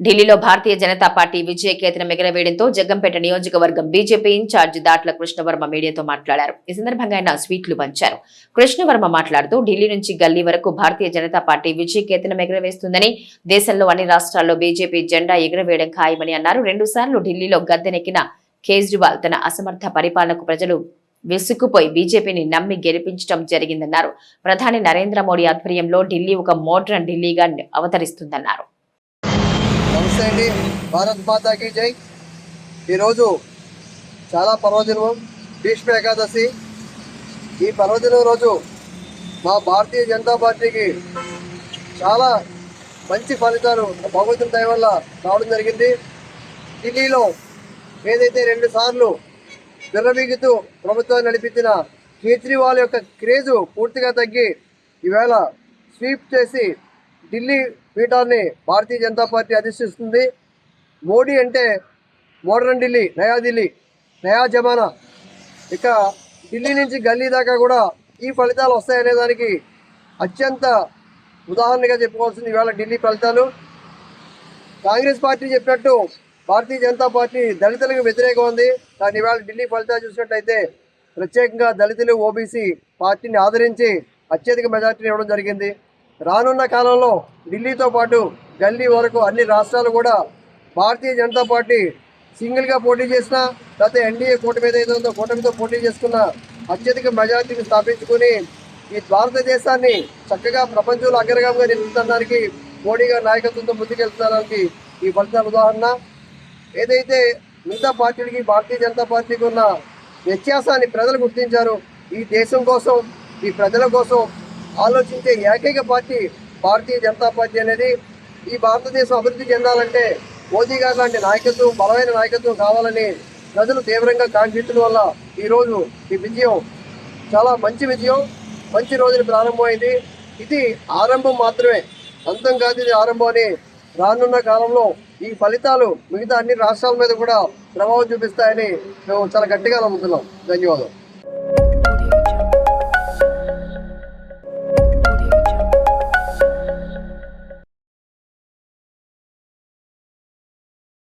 ఢిల్లీలో భారతీయ జనతా పార్టీ విజయకేతనం ఎగరవేయడంతో జగ్గంపేట నియోజకవర్గం BJP incharge Datla Krishnavarma మీడియాతో మాట్లాడారు. ఈ సందర్భంగా ఆయన స్వీట్లు పంచారు. కృష్ణవర్మ మాట్లాడుతూ ఢిల్లీ నుంచి గల్లీ వరకు భారతీయ జనతా పార్టీ విజయకేతనం ఎగరవేస్తుందని, దేశంలో అన్ని రాష్ట్రాల్లో బీజేపీ జెండా ఎగరవేయడం ఖాయమని అన్నారు. 2 సార్లు ఢిల్లీలో గద్దెనెక్కిన కేజ్రీవాల్ తన అసమర్థ పరిపాలనకు ప్రజలు విసుక్కుపోయి బీజేపీని నమ్మి గెలిపించడం జరిగిందన్నారు. ప్రధాని నరేంద్ర మోడీ ఆధ్వర్యంలో ఢిల్లీ ఒక మోడ్రన్ ఢిల్లీగా అవతరిస్తుందన్నారు. నమస్తే అండి. భారత్ మాతాకి జై. ఈరోజు చాలా పర్వదినం, భీష్మ ఏకాదశి. ఈ పర్వదినం రోజు మా భారతీయ జనతా పార్టీకి చాలా మంచి ఫలితాలు భగవంతుని దయ వల్ల రావడం జరిగింది. ఢిల్లీలో ఏదైతే 2 సార్లు విర్రవీగుతూ ప్రభుత్వాన్ని నడిపించిన కేజ్రీవాల్ యొక్క క్రేజు పూర్తిగా తగ్గి ఈవేళ స్వీప్ చేసి ఢిల్లీ పీఠాన్ని భారతీయ జనతా పార్టీ అధిష్టిస్తుంది. మోడీ అంటే మోడర్న్ ఢిల్లీ, నయా ఢిల్లీ, నయా జమానా. ఇక ఢిల్లీ నుంచి గల్లీ దాకా కూడా ఈ ఫలితాలు వస్తాయనే దానికి అత్యంత ఉదాహరణగా చెప్పుకోవాల్సింది ఇవాళ ఢిల్లీ ఫలితాలు. కాంగ్రెస్ పార్టీ చెప్పినట్టు భారతీయ జనతా పార్టీ దళితులకు వ్యతిరేకం ఉంది. కానీ ఇవాళ ఢిల్లీ ఫలితాలు చూసినట్టయితే ప్రత్యేకంగా దళితులు, ఓబీసీ పార్టీని ఆదరించి అత్యధిక మెజార్టీని ఇవ్వడం జరిగింది. రానున్న కాలంలో ఢిల్లీతో పాటు గల్లీ వరకు అన్ని రాష్ట్రాలు కూడా భారతీయ జనతా పార్టీ సింగిల్గా పోటీ చేసినా, లేకపోతే ఎన్డీఏ కూటమి ఏదైతే కూటమితో పోటీ చేసుకున్న అత్యధిక మెజార్టీని స్థాపించుకుని ఈ భారతదేశాన్ని చక్కగా ప్రపంచంలో అగ్రగామిగా నిలుపుతున్నదానికి మోడీ గారి నాయకత్వంతో ముందుకెళ్తున్నదానికి ఈ ఫలితాల ఉదాహరణ. ఏదైతే మిగతా పార్టీలకి భారతీయ జనతా పార్టీకి ఉన్న వ్యత్యాసాన్ని ప్రజలు గుర్తించారు. ఈ దేశం కోసం, ఈ ప్రజల కోసం ఆలోచించే ఏకైక పార్టీ భారతీయ జనతా పార్టీ అనేది. ఈ భారతదేశం అభివృద్ధి చెందాలంటే మోదీ గారు లాంటి నాయకత్వం, బలమైన నాయకత్వం కావాలని ప్రజలు తీవ్రంగా కాంక్షించడం వల్ల ఈరోజు ఈ విజయం చాలా మంచి విజయం, మంచి రోజులు ప్రారంభమైంది. ఇది ఆరంభం మాత్రమే, అంతం కాదు. ఇది ఆరంభం అని రానున్న కాలంలో ఈ ఫలితాలు మిగతా అన్ని రాష్ట్రాల మీద కూడా ప్రభావం చూపిస్తాయని మేము చాలా గట్టిగా నమ్ముతున్నాం. ధన్యవాదాలు.